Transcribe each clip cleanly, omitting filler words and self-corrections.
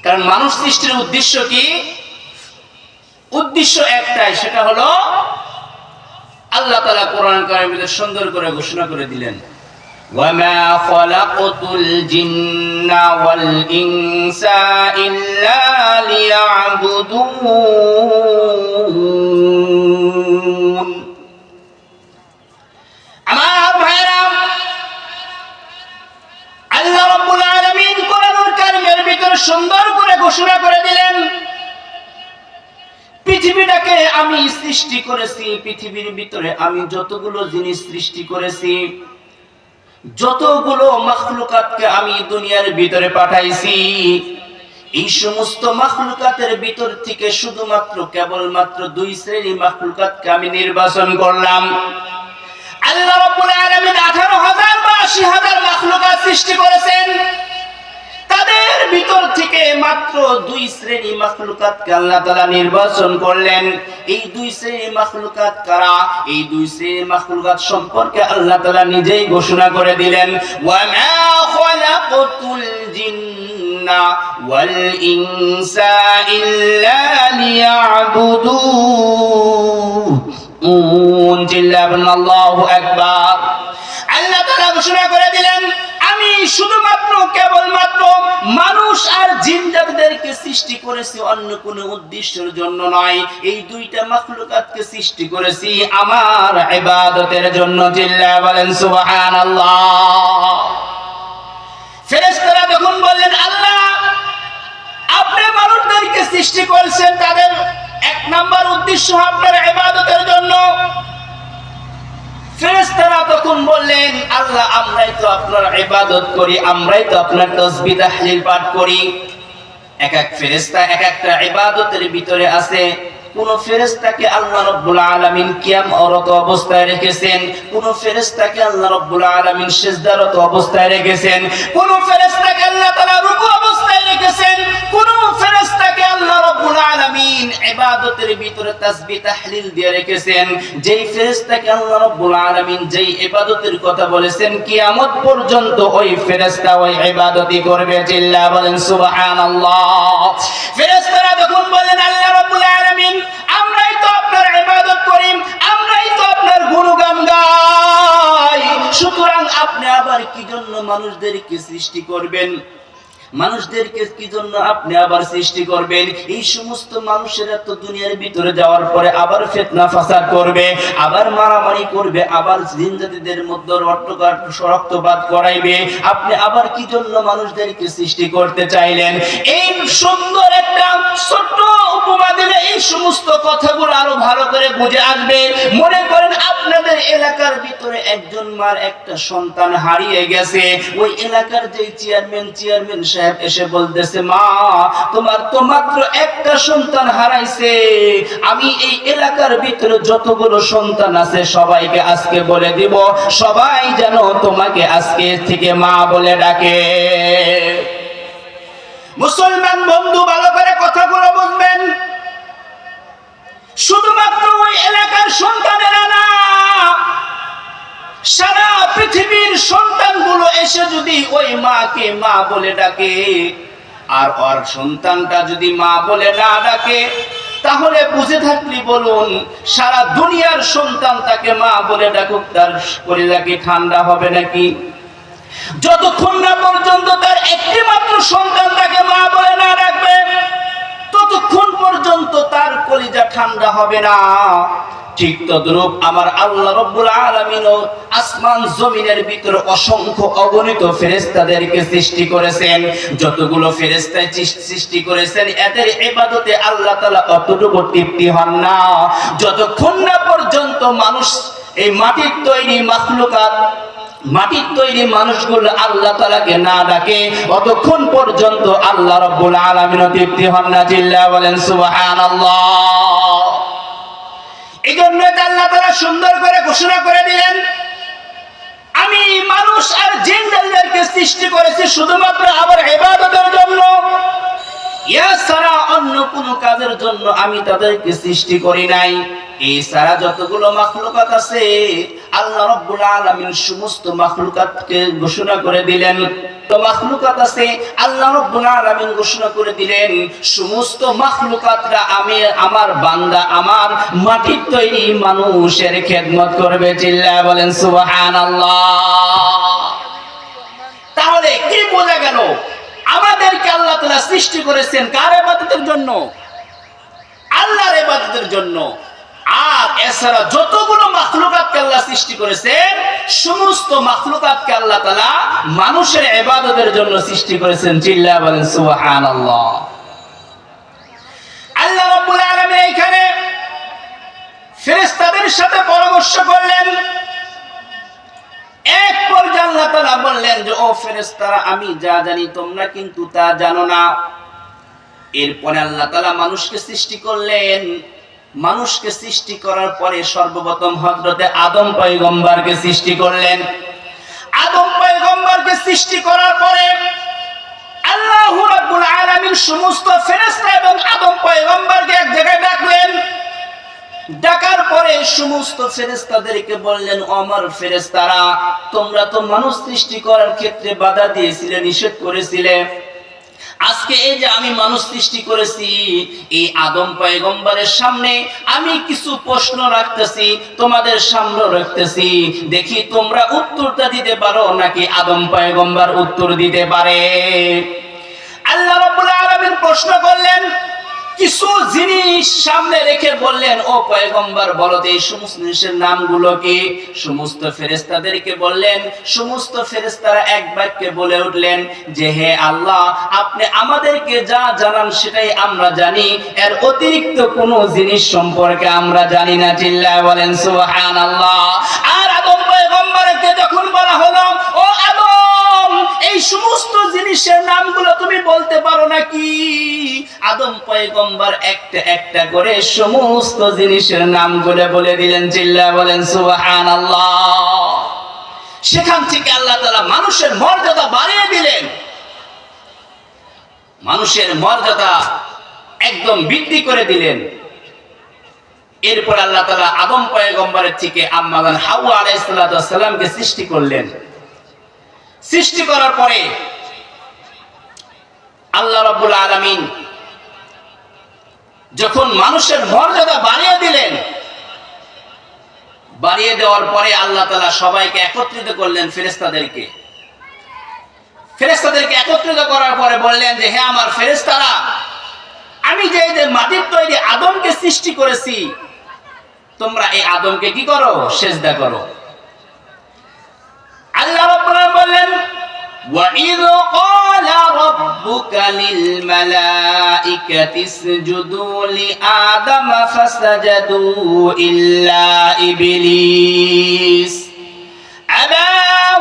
কারণ মানুষ সৃষ্টির উদ্দেশ্য কি? উদ্দেশ্য একটাই, সেটা হলো আল্লাহ তাআলা কোরআন কারীমে সুন্দর করে ঘোষণা করে দিলেন, ওয়ামা খালাকতুল জিন্না ওয়াল ইনসা ইল্লা লিয়াবুদুন। আমার ভাইরা, আল্লাহ রাব্বুল আলামিন কোরআনুল কারীমের ভিতরে সুন্দর করে ঘোষণা করে দিলেন, পৃথিবীটাকে আমি সৃষ্টি করেছি, পৃথিবীর ভিতরে আমি যতগুলো জিনিস সৃষ্টি করেছি, যতগুলো মাখলুকাতকে আমি দুনিয়ার ভিতরে পাঠাইছি, এই সমস্ত মাখলুকাতের ভিতর থেকে শুধুমাত্র কেবলমাত্র দুই শ্রেণীর মাখলুকাতকে আমি নির্বাচন করলাম। আল্লাহ রাব্বুল আলামিন 18,000 বা 80,000 মাখলুকাত সৃষ্টি করেছেন, তাদের ভিতর থেকে মাত্র দুই শ্রেণী মাখলুকাতকে আল্লাহ তাআলা নির্বাচন করলেন। এই দুই শ্রেণী মাখলুকাত কারা? এই দুই শ্রেণী মাখলুকাত সম্পর্কে আল্লাহ তাআলা নিজেই ঘোষণা করে দিলেন, ওয়ামা খালাকতুল জিন্না ওয়াল ইনসা ইল্লা লিয়াবুদুন। জিল্লাহুন আল্লাহু আকবার। আল্লাহ তাআলা ঘোষণা করে দিলেন, আমি শুধুমাত্র কেবলমাত্র মানুষ আর জিন জাতিদেরকে সৃষ্টি করেছি, অন্য কোনো উদ্দেশ্যের জন্য নয়। এই দুইটা মাখলুকাতকে সৃষ্টি করেছি আমার ইবাদতের জন্য। জিল্লা বলেন সুবহানাল্লাহ। ফেরেশতারা যখন বললেন, আল্লাহ আপনি মানুষদেরকে সৃষ্টি করেছেন, তাদের এক নাম্বার উদ্দেশ্য আপনার ইবাদতের জন্য। ফেরেশতারা তখন বললেন, আল্লাহ আমরাই তো আপনার ইবাদত করি, আমরাই তো আপনার তাসবিহ তাহলিল পাঠ করি। এক এক ফেরেশতা এক একটা ইবাদতের ভিতরে আছে। কোন ফেরেশতাকে আল্লাহ রাব্বুল আলামিন কিয়ামরত অবস্থায় রেখেছেন, কোন ফেরেশতাকে আল্লাহ রাব্বুল আলামিন সিজদারত অবস্থায় রেখেছেন, কোন ফেরেশতাকে আল্লাহ তাআলা রুকু অবস্থায় রেখেছেন, কোন ফেরেশতাকে আল্লাহ রাব্বুল আলামিন ইবাদতের ভিতরে তাসবিহ তাহলিল দিয়ে রেখেছেন। যেই ফেরেশতাকে আল্লাহ রাব্বুল আলামিন যেই ইবাদতের কথা বলেছেন, কিয়ামত পর্যন্ত ওই ফেরেশতা ওই ইবাদতই করবে। জিল্লা বলেন সুবহানাল্লাহ। ফেরেশতারা যখন বলেন, আল্লাহ রাব্বুল আলামিন আমরাই তো আপনার ইবাদত করি, আমরাই তো আপনার গুণগান গাই, সুতরাং আপনি আবার কি জন্য মানুষদেরকে সৃষ্টি করবেন? মানুষদেরকে কি জন্য আপনি আবার সৃষ্টি করবেন? এই সমস্ত মানুষেরা তো দুনিয়ার ভিতরে যাওয়ার পরে আবার ফিতনা ফাসাদ করবে, আবার মারামারি করবে, আবার জিন জাতিদের মধ্যে রক্তপাত করাইবে। আপনি আবার কি জন্য মানুষদেরকে সৃষ্টি করতে চাইলেন? এই সুন্দর একটা ছোট্ট উপমা দিলে এই সমস্ত কথাগুলো আরো ভালো করে বুঝে আসবে। মনে করেন আপনাদের এলাকার ভিতরে একজন মার একটা সন্তান হারিয়ে গেছে। ওই এলাকার যে চেয়ারম্যান সাহেব এসে বলতেছে, মা তোমার তো মাত্র একটা সন্তান হারাইছে, আমি এই এলাকার ভিতরে যতগুলো সন্তান আছে সবাইকে আজকে বলে দিব, সবাই যেন তোমাকে আজকে থেকে মা বলে ডাকে। মুসলমান বন্ধু ভালো করে কথাগুলো বুঝবেন। শুধুমাত্র ওই এলাকার সন্তানেরা না, সারা পৃথিবীর সন্তানগুলো এসে যদি ওই মাকে মা বলে ডাকে, আর ওর সন্তানটা যদি মা বলে না ডাকে, তাহলে বুঝে থাকলি বলুন, সারা দুনিয়ার সন্তান তাকে মা বলে ডাকুক, তার কলিজা কি ঠান্ডা হবে নাকি? যতক্ষণ না পর্যন্ত তার একটি মাত্র সন্তান তাকে মা বলে না ডাকবে, ততক্ষণ পর্যন্ত তার কলিজা ঠান্ডা হবে না। ঠিক তদ্রূপ আমার আল্লাহ রাব্বুল আলামিন আসমান জমিনের ভিতরে অসংখ্য অগণিত ফেরেশতাদেরকে সৃষ্টি করেছেন। যতগুলো ফেরেশতা সৃষ্টি করেছেন, এদের ইবাদতে আল্লাহ তাআলা অতটুকু তৃপ্তি হন না যতক্ষণ না পর্যন্ত মানুষ, এই মাটির তৈরি মাখলুকাত, মাটির তৈরি মানুষগুলো আল্লাহ তাআলাকে না ডাকে, অতক্ষণ পর্যন্ত আল্লাহ রাব্বুল আলামিন তৃপ্তি হন না। জিল্লা বলেন সুবহানাল্লাহ। এই জন্য আল্লাহ তাআলা সুন্দর করে ঘোষণা করে দিলেন, আমি মানুষ আর জিন জাতিদেরকে সৃষ্টি করেছি শুধুমাত্র আমার ইবাদতের জন্য, এছাড়া অন্য কোনো কাজের জন্য আমি তাদেরকে সৃষ্টি করি নাই। এছাড়া যতগুলো মাখলুকাত আছে আল্লাহ রাব্বুল আলামিন সমস্ত মাখলুকাতকে ঘোষণা করে দিলেন। তো মাখলুকাত আছে আল্লাহ রাব্বুল আলামিন ঘোষণা করে দিলেন সমস্ত মাখলুকাতরা আমি আমার বান্দা আমার মাটির তৈরি মানুষের খেদমত করবে। চিল্লায়া বলেন সুবহানাল্লাহ। তাহলে কি বোঝা গেল? আমাদেরকে আল্লাহ তাআলা সৃষ্টি করেছেন কার ইবাদতের জন্য? আল্লাহর ইবাদতের জন্য। আর এছাড়া যতগুলো মাখলুকাতকে আল্লাহ সৃষ্টি করেছেন সমস্ত মাখলুকাতকে আল্লাহ তাআলা মানুষের ইবাদতের জন্য সৃষ্টি করেছেন। চিল্লায়া বলেন সুবহানাল্লাহ। আল্লাহ রাব্বুল আলামিন এখানে ফেরেশতাদের সাথে পরামর্শ করলেন। এক পর্যায়ে আল্লাহ তাআলা বললেন যে ও ফেরেশতারা আমি যা জানি তোমরা কিন্তু তা জানো না। এরপরে আল্লাহ তাআলা মানুষকে সৃষ্টি করলেন। মানুষকে সৃষ্টি করার পরে সর্বপ্রথম হযরতে আদম পয়গম্বরকে সৃষ্টি করলেন। আদম পয়গম্বরকে সৃষ্টি করার পরে আল্লাহু রাব্বুল আলামিন সমস্ত ফেরেশতা এবং আদম পয়গম্বরকে এক জায়গায় ডাকলেন। ডাকার পরে সমস্ত ফেরেশতাদেরকে বললেন ও আমার ফেরেশতারা তোমরা তো মানুষ সৃষ্টি করার ক্ষেত্রে বাধা দিয়েছিলে, নিষেধ করেছিলে। আজকে এই যে আমি মানুষ সৃষ্টি করেছি এই আদম পয়গম্বরের সামনে আমি কিছু প্রশ্ন রাখতেছি, তোমাদের সামনে রাখতেছি, দেখি তোমরা উত্তরটা দিতে পারো নাকি আদম পয়গম্বর উত্তর দিতে পারে। আল্লাহ রাব্বুল আলামিন প্রশ্ন করলেন, কিছু জিনিস সামনে রেখে বললেন ও পয়গম্বর বলো তো এই সমস্ত জিনিসের নামগুলো কি? সমস্ত ফেরেশতাদেরকে বললেন। সমস্ত ফেরেশতারা এক বাক্যে বলে উঠলেন যে হে আল্লাহ আপনি আমাদেরকে যা জানান সেটাই আমরা জানি, এর অতিরিক্ত কোনো জিনিস সম্পর্কে আমরা জানি না। চিল্লায়া বলেন সুবহানাল্লাহ। আর আদম পয়গম্বরকে যখন বলা হলো ও আদম এই সমস্ত জিনিসের নামগুলো তুমি বলতে পারো নাকি? আদম পয়গম্বর একটা একটা করে সমস্ত জিনিসের নামগুলো বলে দিলেন। চিল্লায়া বলেন সুবহানাল্লাহ। সেখান থেকে আল্লাহ তাআলা মানুষের মর্যাদা বাড়িয়ে দিলেন। মানুষের মর্যাদা একদম বৃদ্ধি করে দিলেন। এরপর আল্লাহ তাআলা আদম পয়গম্বরের থেকে আম্মা জান হাওয়া আলাইহিস সালামকে সৃষ্টি করলেন। সৃষ্টি করার পরে আল্লাহ রাব্বুল আলামিন যখন মানুষের মর্যাদা বাড়িয়ে দিলেন, বাড়িয়ে দেওয়ার পরে আল্লাহ তাআলা সবাইকে একত্রিত করলেন। ফেরেশতাদেরকে একত্রিত করার পরে বললেন যে হে আমার ফেরেশতারা আমি যে মাটির তৈরি আদমকে সৃষ্টি করেছি তোমরা এই আদমকে কি করো? সিজদা করো। আল্লাহ রাব্বুল আলামিন বললেন وَإِذْ قَالَ رَبُّكَ لِلْمَلَائِكَةِ اسْجُدُوا لِآدَمَ فَسَجَدُوا إِلَّا إِبْلِيسَ أَبَى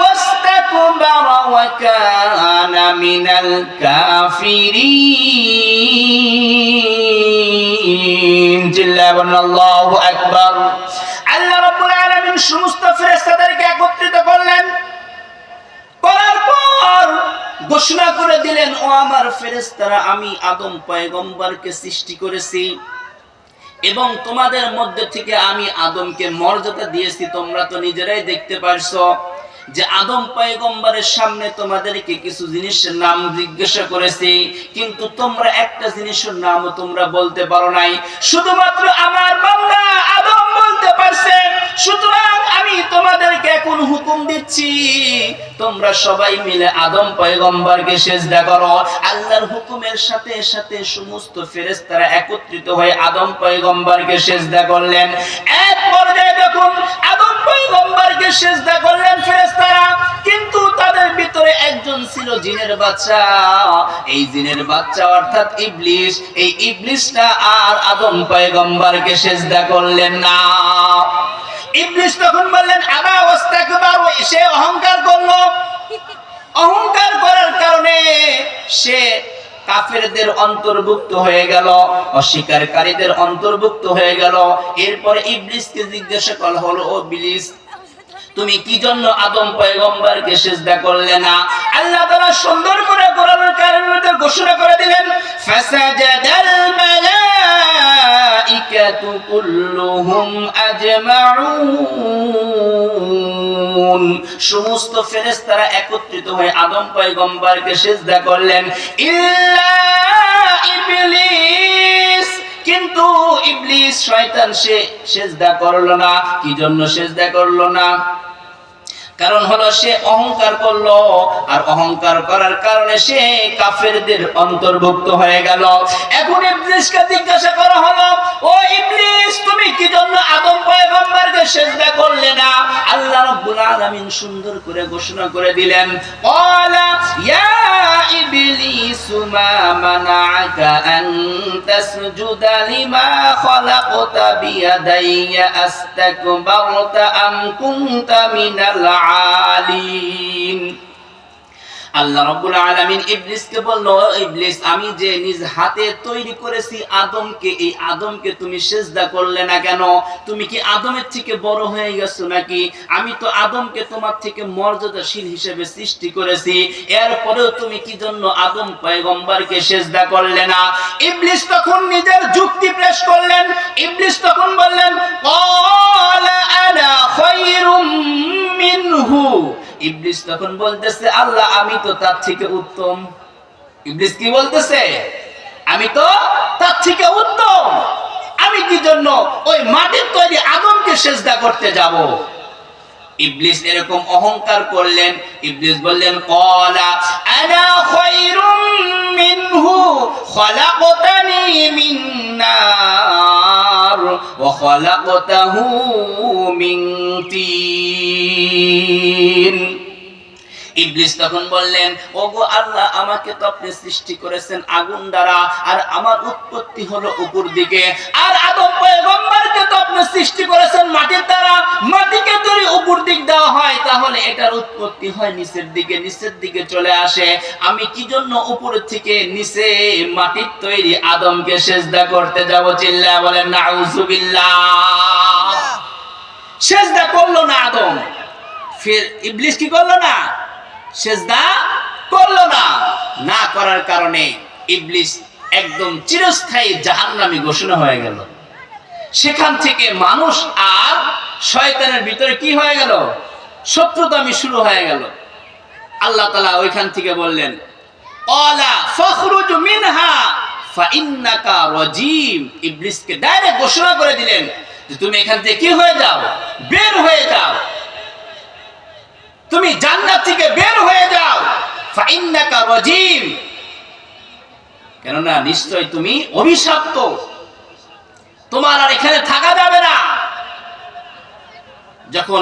وَاسْتَكْبَرَ وَكَانَ مِنَ الْكَافِرِينَ আল্লাহু আকবার। আল্লাহ রাব্বুল আলামিন সমস্ত ফেরেশতাদেরকে একত্রিত করলেন। করার পর ঘোষণা করে দিলেন ও আমার ফেরেশতারা আমি আদম পয়গম্বরকে সৃষ্টি করেছি এবং তোমাদের মধ্যে থেকে আমি আদমকে মর্যাদা দিয়েছি। তোমরা তো নিজেরাই দেখতে পারছো যে আদম পয়গম্বরের সামনে তোমাদেরকে কিছু জিনিসের নাম জিজ্ঞাসা করেছি, কিন্তু তোমরা একটা জিনিসের নাম তোমরা বলতে পারো নাই। শুধুমাত্র আমার বান্দা আদম বলতে পারছে। সুতরাং আমি তোমাদেরকে এখন হুকুম দিচ্ছি তোমরা সবাই মিলে আদম পয়গম্বরকে সিজদা করো। আল্লাহর হুকুমের সাথে সাথে সমস্ত ফেরেশতারা একত্রিত হয়ে আদম পয়গম্বরকে সিজদা করলেন। এক পর্যায়ে যখন আদম পয়গম্বরকে সিজদা করলেন ফেরেশতারা, কিন্তু তাদের ভিতরে একজন ছিল জিনের বাচ্চা। এই জিনের বাচ্চা অর্থাৎ ইবলিস, এই ইবলিসটা আর আদম পয়গম্বরকে সিজদা করলেন না। ইবলিস তখন বললেন আবা ওয়াস্তাকবার, সে অহংকার করলো। অহংকার করার কারণে সে কাফেরদের অন্তর্ভুক্ত হয়ে গেল, অস্বীকারীদের অন্তর্ভুক্ত হয়ে গেল। এরপরে ইবলিসকে জিজ্ঞাসা করা হলো ও ইবলিস তুমি কি জন্য আদম পয়গম্বরকে সিজদা করলে না? আল্লাহ তাআলা সুন্দর করে কোরআনুল কারীমের মধ্যে ঘোষণা করে দিলেন ফাসাজাদাল মালাইকাতু মালায়েকাতু কুল্লুহুম আজমাউন, সমস্ত ফেরেশতারা একত্রিত হয়ে আদম পয়গম্বরকে সিজদা করলেন, ইল্লা ইবলিস, কিন্তু ইবলিস শয়তান সে সিজদা করলো না। কি জন্য সিজদা করলো না? কারণ হলো সে অহংকার করলো, আর অহংকার করার কারণে সে কাফেরদের অন্তর্ভুক্ত হয়ে গেল। এখন ইবলিসকে জিজ্ঞাসা করা হলো, ও ইবলিস, তুমি কি জন্য আদম পয়গম্বরকে সিজদা করলে না? আল্লাহ রাব্বুল আলামিন সুন্দর করে ঘোষণা করে দিলেন, ক্বালা ইয়া ইবলিস মা মানাআকা আন তাসজুদা লিমা খালাকতা বিয়াদাইয়া আস্তাকবারতা আম কুনতা মিনাল আলিন। আল্লাহ রাব্বুল আলামিন ইবলিসকে বলল, ইবলিস, আমি যে নিজ হাতে তৈরি করেছি আদমকে, এই আদমকে তুমি সিজদা করলে না কেন? তুমি কি আদমের থেকে বড় হয়ে গেছো নাকি? আমি তো আদমকে তোমার থেকে মর্যাদাশীল হিসেবে সৃষ্টি করেছি, এরপরেও তুমি কি জন্য আদম পয়গম্বরকে সিজদা করলে না? ইবলিস তখন নিজের যুক্তি পেশ করলেন। ইবলিস তখন বললেন, ক্বালা আনা খায়রুম মিনহু। ইবলিস তখন বলতেছে, আল্লাহ, আমি তো তার থেকে উত্তম। ইবলিস কি বলতেছে? আমি তো তার থেকে উত্তম, আমি কি জন্য ওই মাটির তৈরি আদমকে সিজদা করতে যাব? ইবলিস এরকম অহংকার করলেন। ইবলিস বললেন, ক্বালা আনা খায়রুম মিনহু খালাকতানি মিন নার ওয়া খালাকতাহু মিন তিন। ইবলিস তখন বললেন, ওগো আল্লাহ, আমাকে তো আপনি সৃষ্টি করেছেন আগুন দ্বারা, আর আমার উৎপত্তি হলো উপর দিকে, আর আদম পয়গম্বরকে তো আপনি সৃষ্টি করেছেন মাটির দ্বারা, মাটিকে যদি উপর দিক দেওয়া হয় তাহলে এটার উৎপত্তি হয় নিচের দিকে, নিচের দিকে চলে আসে। আমি কি জন্য উপর থেকে নিচে মাটির তৈরি আদমকে সিজদা করতে যাব? চিল্লায়া বলেন নাউযুবিল্লাহ। সিজদা করলো না আদম। ফির ইবলিস কি করলো না? সিজদা করলো না। না করার কারণে ইবলিস একদম চিরস্থায়ী জাহান্নামী ঘোষণা হয়ে গেল। সেখান থেকে মানুষ আর শয়তানের ভিতরে কি হয়ে গেল? শত্রুতামি শুরু হয়ে গেল। আল্লাহ তাআলা ওইখান থেকে বললেন, ক্বালা ফাখরুজ মিনহা ফাইন্নাকা রাজিম। ইবলিসকে ডাইরেক্ট ঘোষণা করে দিলেন যে তুমি এখান থেকে কি হয়ে যাও? বের হয়ে যাও। তুমি জান্নাত থেকে বের হয়ে যাও। ফাইন্নাকা রাজিম, কেননা নিশ্চয় তুমি অভিশপ্ত, তোমার আর এখানে থাকা যাবে না। যখন